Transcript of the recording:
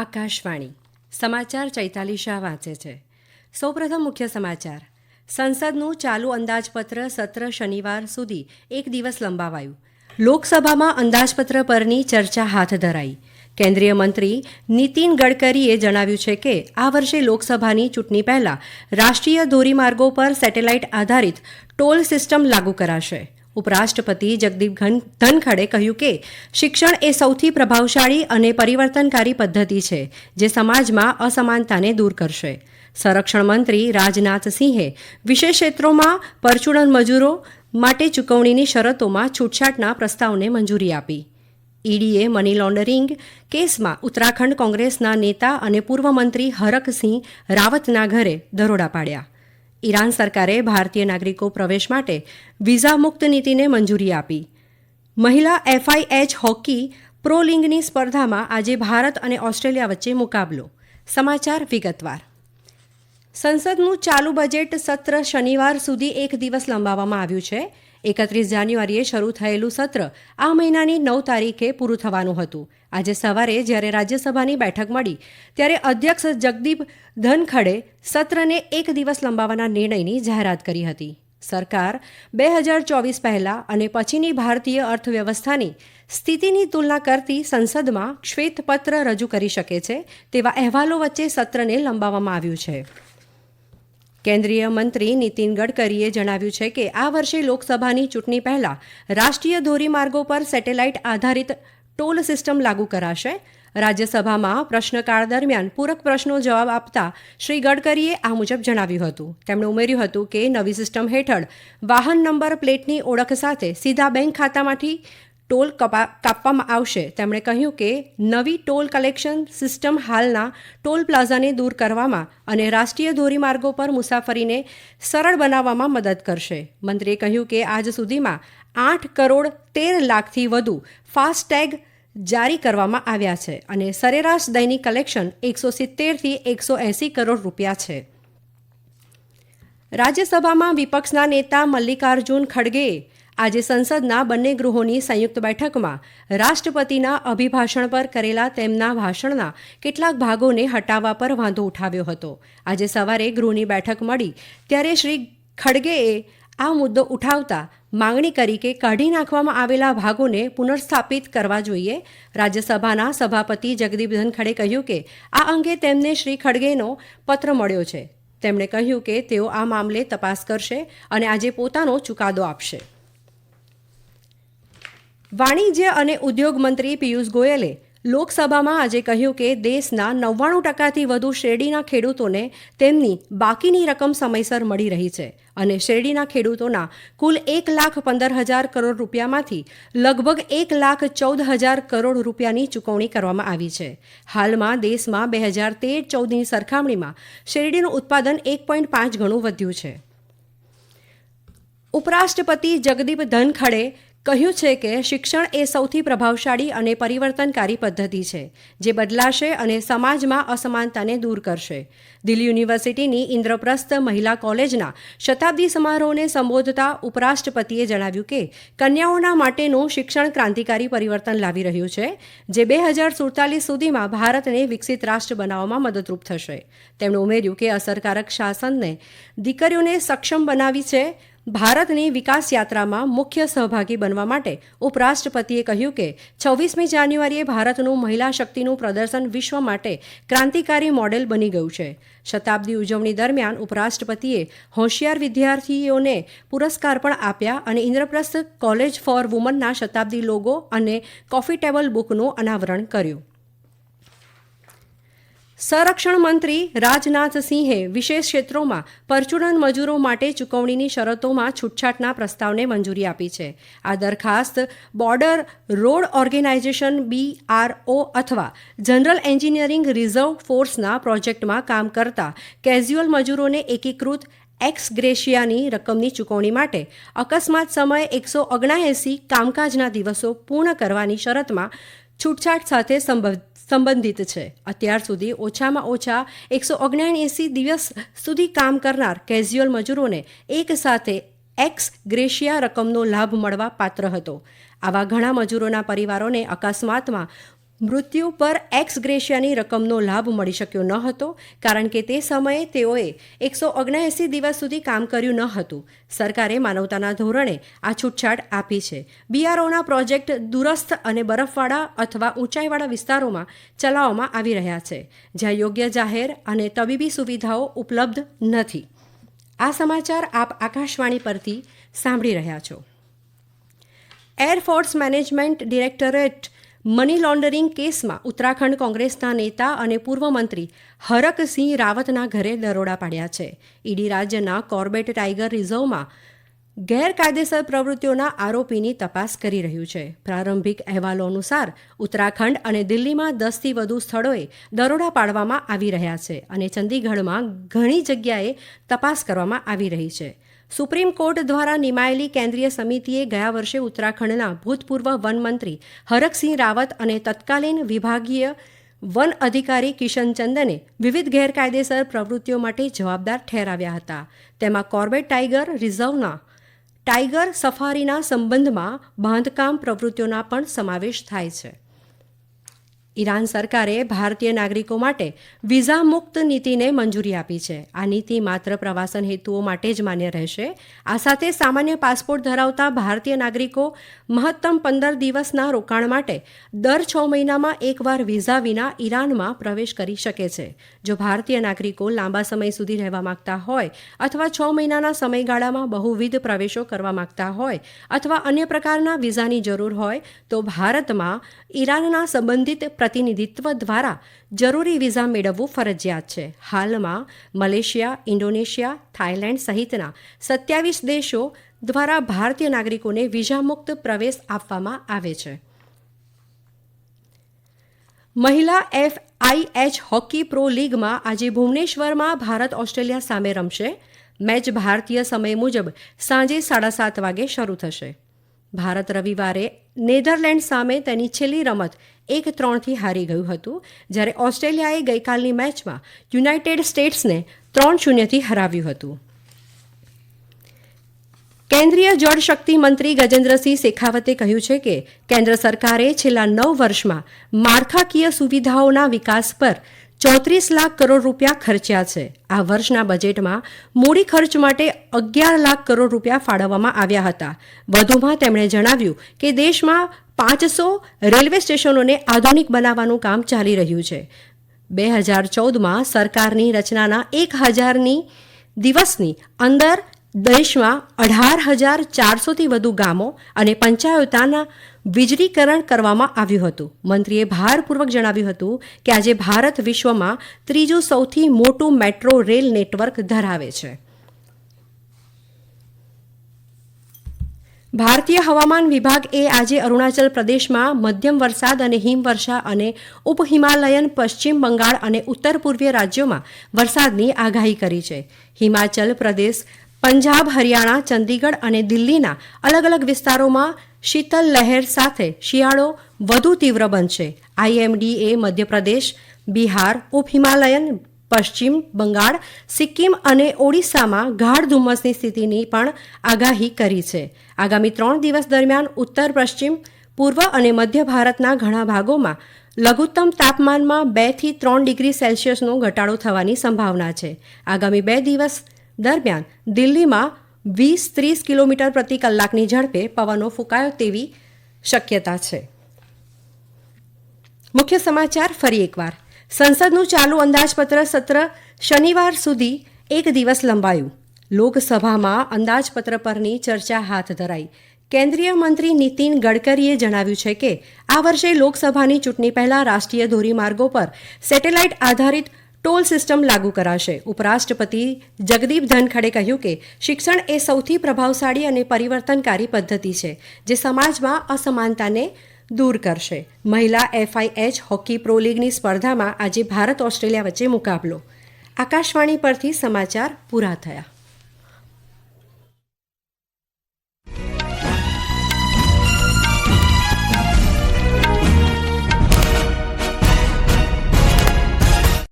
આકાશવાણી સમાચાર ચૈતાલી શાહ વાંચે છે. સૌપ્રથમ મુખ્ય સમાચાર. સંસદનું ચાલુ અંદાજપત્ર સત્ર શનિવાર સુધી એક દિવસ લંબાવાયું. લોકસભામાં અંદાજપત્ર પરની ચર્ચા હાથ ધરાઈ. કેન્દ્રીય મંત્રી નીતિન ગડકરીએ જણાવ્યું છે કે આ વર્ષે લોકસભાની ચૂંટણી પહેલા રાષ્ટ્રીય ધોરીમાર્ગો પર સેટેલાઇટ આધારિત ટોલ સિસ્ટમ લાગુ કરાશે. ઉપરાષ્ટ્રપતિ જગદીપ ધનખડે કહ્યું કે શિક્ષણ એ સૌથી પ્રભાવશાળી અને પરિવર્તનકારી પદ્ધતિ છે જે સમાજમાં અસમાનતાને દૂર કરશે. સંરક્ષણ મંત્રી રાજનાથસિંહે વિશેષ ક્ષેત્રોમાં પરચુરણ મજૂરો માટે ચૂકવણીની શરતોમાં છૂટછાટના પ્રસ્તાવને મંજૂરી આપી. ઈડીએ મની લોન્ડરિંગ કેસમાં ઉત્તરાખંડ કોંગ્રેસના નેતા અને પૂર્વ મંત્રી હરકસિંહ રાવતના ઘરે દરોડા પાડ્યા. ઈરાન સરકારે ભારતીય નાગરિકો પ્રવેશ માટે વિઝા મુક્ત નીતિને મંજૂરી આપી. મહિલા FIH હોકી પ્રો લીગની સ્પર્ધામાં આજે ભારત અને ઓસ્ટ્રેલિયા વચ્ચે મુકાબલો. સમાચાર વિગતવાર. સંસદનું ચાલુ બજેટ સત્ર શનિવાર સુધી એક દિવસ લંબાવવામાં આવ્યું છે. 31 જાન્યુઆરીએ શરૂ થયેલું સત્ર આ મહિનાની 9 તારીખે પૂરું થવાનું હતું. આજે સવારે જ્યારે રાજ્યસભાની બેઠક મળી ત્યારે અધ્યક્ષ જગદીપ ધનખડે સત્રને એક દિવસ લંબાવવાના નિર્ણયની જાહેરાત કરી હતી. સરકાર 2024 પહેલા અને પછીની ભારતીય અર્થવ્યવસ્થાની સ્થિતિની તુલના કરતી સંસદમાં શ્વેતપત્ર રજૂ કરી શકે છે તેવા અહેવાલો વચ્ચે સત્રને લંબાવવામાં આવ્યું છે. કેન્દ્રીય મંત્રી નીતિન ગડકરીએ જણાવ્યું છે કે આ વર્ષે લોકસભાની ચૂંટણી પહેલા રાષ્ટ્રીય ધોરીમાર્ગો પર સેટેલાઇટ આધારિત ટોલ સિસ્ટમ લાગુ કરાશે. રાજ્યસભામાં પ્રશ્નકાળ દરમિયાન પૂરક પ્રશ્નો જવાબ આપતા શ્રી ગડકરીએ આ મુજબ જણાવ્યું હતું. તેમણે ઉમેર્યું હતું કે નવી સિસ્ટમ હેઠળ વાહન નંબર પ્લેટની ઓળખ સાથે સીધા બેંક ખાતામાંથી ટોલ કાપવામાં આવશે. તેમણે કહ્યું કે નવી ટોલ કલેક્શન સિસ્ટમ હાલના ટોલ પ્લાઝાને દૂર કરવામાં અને રાષ્ટ્રીય ધોરીમાર્ગો પર મુસાફરીને સરળ બનાવવામાં મદદ કરશે. મંત્રીએ કહ્યું કે આજ સુધીમાં 8 કરોડ 13 લાખથી વધુ ફાસ્ટેગ જારી કરવામાં આવ્યા છે અને સરેરાશ દૈનિક કલેક્શન 170થી 180 કરોડ રૂપિયા છે. રાજ્યસભામાં વિપક્ષના નેતા મલ્લિકાર્જુન ખડગેએ આજે સંસદના બંને ગૃહોની સંયુક્ત બેઠકમાં રાષ્ટ્રપતિના અભિભાષણ પર કરેલા તેમના ભાષણના કેટલાક ભાગોને હટાવવા પર વાંધો ઉઠાવ્યો હતો. આજે સવારે ગૃહની બેઠક મળી ત્યારે શ્રી ખડગેએ આ મુદ્દો ઉઠાવતા માંગણી કરી કે કાઢી નાખવામાં આવેલા ભાગોને પુનર્સ્થાપિત કરવા જોઈએ. રાજ્યસભાના સભાપતિ જગદીપ ધનખડે કહ્યું કે આ અંગે તેમને શ્રી ખડગેનો પત્ર મળ્યો છે. તેમણે કહ્યું કે તેઓ આ મામલે તપાસ કરશે અને આજે પોતાનો ચુકાદો આપશે. વાણિજ્ય અને ઉદ્યોગ મંત્રી પિયુષ ગોયલે લોકસભામાં આજે કહ્યું કે દેશના 99%થી વધુ શેરડીના ખેડૂતોને તેમની બાકીની રકમ સમયસર મળી રહી છે અને શેરડીના ખેડૂતોના કુલ 1,15,000 કરોડ રૂપિયામાંથી લગભગ 1,14,000 કરોડ રૂપિયાની ચૂકવણી કરવામાં આવી છે. હાલમાં દેશમાં 2013-14ની સરખામણીમાં શેરડીનું ઉત્પાદન 1.5 ગણું વધ્યું છે. ઉપરાષ્ટ્રપતિ જગદીપ ધનખડે કહ્યું છે કે શિક્ષણ એ સૌથી પ્રભાવશાળી અને પરિવર્તનકારી પદ્ધતિ છે જે બદલાશે અને સમાજમાં અસમાનતાને દૂર કરશે. દિલ્હી યુનિવર્સિટીની ઇન્દ્રપ્રસ્થ મહિલા કોલેજના શતાબ્દી સમારોહને સંબોધતા ઉપરાષ્ટ્રપતિએ જણાવ્યું કે કન્યાઓના માટેનું શિક્ષણ ક્રાંતિકારી પરિવર્તન લાવી રહ્યું છે જે 2047 સુધીમાં ભારતને વિકસિત રાષ્ટ્ર બનાવવામાં મદદરૂપ થશે. તેમણે ઉમેર્યું કે અસરકારક શાસનને દીકરીઓને સક્ષમ બનાવી છે. ભારતની વિકાસ યાત્રામાં મુખ્ય સહભાગી બનવા માટે ઉપરાષ્ટ્રપતિએ કહ્યું કે 26મી જાન્યુઆરીએ ભારતનું મહિલા શક્તિનું પ્રદર્શન વિશ્વ માટે ક્રાંતિકારી મોડેલ બની ગયું છે. શતાબ્દી ઉજવણી દરમિયાન ઉપરાષ્ટ્રપતિએ હોશિયાર વિદ્યાર્થીઓને પુરસ્કાર પણ આપ્યા અને ઇન્દ્રપ્રસ્થ કોલેજ ફોર વુમનના શતાબ્દી લોગો અને કોફી ટેબલ બુકનું અનાવરણ કર્યું. સંરક્ષણ મંત્રી રાજનાથસિંહે વિશેષ ક્ષેત્રોમાં પરચુરણ મજૂરો માટે ચૂકવણીની શરતોમાં છૂટછાટના પ્રસ્તાવને મંજૂરી આપી છે. આ દરખાસ્ત બોર્ડર રોડ ઓર્ગેનાઇઝેશન BRO અથવા જનરલ એન્જિનિયરિંગ રિઝર્વ ફોર્સના પ્રોજેક્ટમાં કામ કરતા કેઝ્યુઅલ મજૂરોને એકીકૃત એક્સ ગ્રેશિયાની રકમની ચૂકવણી માટે અકસ્માત સમયે 179 કામકાજના દિવસો પૂર્ણ કરવાની શરતમાં છૂટછાટ સાથે સંબંધિત છે. અત્યાર સુધી ઓછામાં ઓછા 179 દિવસ સુધી કામ કરનાર કેઝ્યુઅલ મજૂરોને એક સાથે એક્સ ગ્રેશિયા રકમનો લાભ મળવા પાત્ર હતો. આવા ઘણા મજૂરોના પરિવારોને અકસ્માતમાં મૃત્યુ પર એક્સ ગ્રેશિયાની રકમનો લાભ મળી શક્યો ન હતો કારણ કે તે સમયે તેઓએ 179 દિવસ સુધી કામ કર્યું ન હતું. સરકારે માનવતાના ધોરણે આ છૂટછાટ આપી છે. બીઆરઓના પ્રોજેક્ટ દૂરસ્થ અને બરફવાળા અથવા ઊંચાઈવાળા વિસ્તારોમાં ચલાવવામાં આવી રહ્યા છે જ્યાં યોગ્ય જાહેર અને તબીબી સુવિધાઓ ઉપલબ્ધ નથી. આ સમાચાર આપ આકાશવાણી પરથી સાંભળી રહ્યા છો. Air force management directorate money laundering કેસમાં ઉત્તરાખંડ કોંગ્રેસના નેતા અને પૂર્વ મંત્રી હરકસિંહ રાવતના ઘરે દરોડા પાડ્યા છે. ઈડી રાજ્યના કોર્બેટ ટાઈગર રિઝર્વમાં ગેરકાયદેસર પ્રવૃત્તિઓના આરોપીની તપાસ કરી રહ્યું છે. પ્રારંભિક અહેવાલો અનુસાર ઉત્તરાખંડ અને દિલ્હીમાં 10થી વધુ સ્થળોએ દરોડા પાડવામાં આવી રહ્યા છે અને ચંદીગઢમાં ઘણી જગ્યાએ તપાસ કરવામાં આવી રહી છે. સુપ્રીમ કોર્ટ દ્વારા નિમાયેલી કેન્દ્રીય સમિતિએ ગયા વર્ષે ઉત્તરાખંડના ભૂતપૂર્વ વનમંત્રી હરકસિંહ રાવત અને તત્કાલીન વિભાગીય વન અધિકારી કિશન ચંદને વિવિધ ગેરકાયદેસર પ્રવૃત્તિઓ માટે જવાબદાર ઠેરાવ્યા હતા. તેમાં કોર્બેટ ટાઈગર રિઝર્વના ટાઈગર સફારીના સંબંધમાં બાંધકામ પ્રવૃત્તિઓના પણ સમાવેશ થાય છે. ઈરાન સરકારે ભારતીય નાગરિકો માટે વિઝા મુક્ત નીતિને મંજૂરી આપી છે. આ નીતિ માત્ર પ્રવાસન હેતુઓ માટે જ માન્ય રહેશે. આ સાથે સામાન્ય પાસપોર્ટ ધરાવતા ભારતીય નાગરિકો મહત્તમ 15 દિવસના રોકાણ માટે દર 6 મહિનામાં એકવાર વિઝા વિના ઈરાનમાં પ્રવેશ કરી શકે છે. જો ભારતીય નાગરિકો લાંબા સમય સુધી રહેવા માંગતા હોય અથવા 6 મહિનાના સમયગાળામાં બહુવિધ પ્રવેશો કરવા માંગતા હોય અથવા અન્ય પ્રકારના વિઝાની જરૂર હોય તો ભારતમાં ઈરાનના સંબંધિત પ્રતિનિધિત્વ દ્વારા જરૂરી વિઝા મેળવવું ફરજિયાત છે. હાલમાં મલેશિયા, ઇન્ડોનેશિયા, થાઇલેન્ડ સહિતના 27 દેશો દ્વારા ભારતીય નાગરિકોને વિઝા મુક્ત પ્રવેશ આપવામાં આવે છે. મહિલા FIH હોકી પ્રો લીગમાં આજે ભુવનેશ્વરમાં ભારત ઓસ્ટ્રેલિયા સામે રમશે. મેચ ભારતીય સમય મુજબ સાંજે 7:30 વાગે શરૂ થશે. ભારત રવિવારે નેધરલેન્ડ સામે તેની છેલ્લી રમત 1-3થી હારી ગયું હતું, જ્યારે ઓસ્ટ્રેલિયાએ ગઈકાલની મેચમાં યુનાઇટેડ સ્ટેટ્સને 3-0થી હરાવ્યું હતું. કેન્દ્રીય જળશક્તિ મંત્રી ગજેન્દ્રસિંહ શેખાવતે કહ્યું છે કે કેન્દ્ર સરકારે છેલ્લા 9 વર્ષમાં માળખાકીય સુવિધાઓના વિકાસ પર 34 લાખ કરોડ રૂપિયા ખર્ચ્યા છે. આ વર્ષના બજેટમાં મૂડી ખર્ચ માટે 11 લાખ કરોડ રૂપિયા ફાળવવામાં આવ્યા હતા. વધુમાં તેમણે જણાવ્યું કે દેશમાં 500 રેલવે સ્ટેશનોને આધુનિક બનાવવાનું કામ ચાલી રહ્યું છે. 2014માં સરકારની રચનાના 1000 દિવસની અંદર દેશમાં 18,400થી વધુ ગામો અને પંચાયતોના વીજળીકરણ કરવામાં આવ્યું હતું. મંત્રીએ ભારપૂર્વક જણાવ્યું હતું કે આજે ભારત વિશ્વમાં ત્રીજું સૌથી મોટું મેટ્રો રેલ નેટવર્ક ધરાવે છે. ભારતીય હવામાન વિભાગે આજે અરુણાચલ પ્રદેશમાં મધ્યમ વરસાદ અને હિમવર્ષા અને ઉપહિમાલયન પશ્ચિમ બંગાળ અને ઉત્તર પૂર્વીય રાજ્યોમાં વરસાદની આગાહી કરી છે. હિમાચલ પ્રદેશ, પંજાબ, હરિયાણા, ચંદીગઢ અને દિલ્હીના અલગ અલગ વિસ્તારોમાં શીતલ લહેર સાથે શિયાળો વધુ તીવ્ર બનશે. IMDએ મધ્યપ્રદેશ, બિહાર, ઉપહિમાલયન પશ્ચિમ બંગાળ, સિક્કિમ અને ઓડિશામાં ગાઢ ધુમ્મસની સ્થિતિની પણ આગાહી કરી છે. આગામી 3 દિવસ દરમિયાન ઉત્તર પશ્ચિમ, પૂર્વ અને મધ્ય ભારતના ઘણા ભાગોમાં લઘુત્તમ તાપમાનમાં 2થી 3 ડિગ્રી સેલ્સિયસનો ઘટાડો થવાની સંભાવના છે. આગામી 2 દિવસ દરમિયાન દિલ્હીમાં 20-30 કિલોમીટર પ્રતિ કલાકની ઝડપે પવનો ફૂંકાય તેવી શક્યતા છે. મુખ્ય સમાચાર ફરી એકવાર. સંસદનું ચાલુ અંદાજપત્ર સત્ર શનિવાર સુધી 1 દિવસ લંબાયું. લોકસભામાં અંદાજપત્ર પરની ચર્ચા હાથ ધરાઈ. કેન્દ્રીય મંત્રી નીતિન ગડકરીએ જણાવ્યું છે કે આ વર્ષે લોકસભાની ચૂંટણી પહેલા રાષ્ટ્રીય ધોરીમાર્ગો પર સેટેલાઇટ આધારિત ટોલ સિસ્ટમ લાગુ કરાશે. ઉપરાષ્ટ્રપતિ જગદીપ ધનખડે કહ્યું કે શિક્ષણ એ સૌથી પ્રભાવશાળી અને પરિવર્તનકારી પદ્ધતિ છે જે સમાજમાં અસમાનતાને દૂર કરશે. મહિલા FIH હોકી પ્રો લીગની સ્પર્ધામાં આજે ભારત ઓસ્ટ્રેલિયા વચ્ચે મુકાબલો. આકાશવાણી પરથી સમાચાર પૂરા થયા.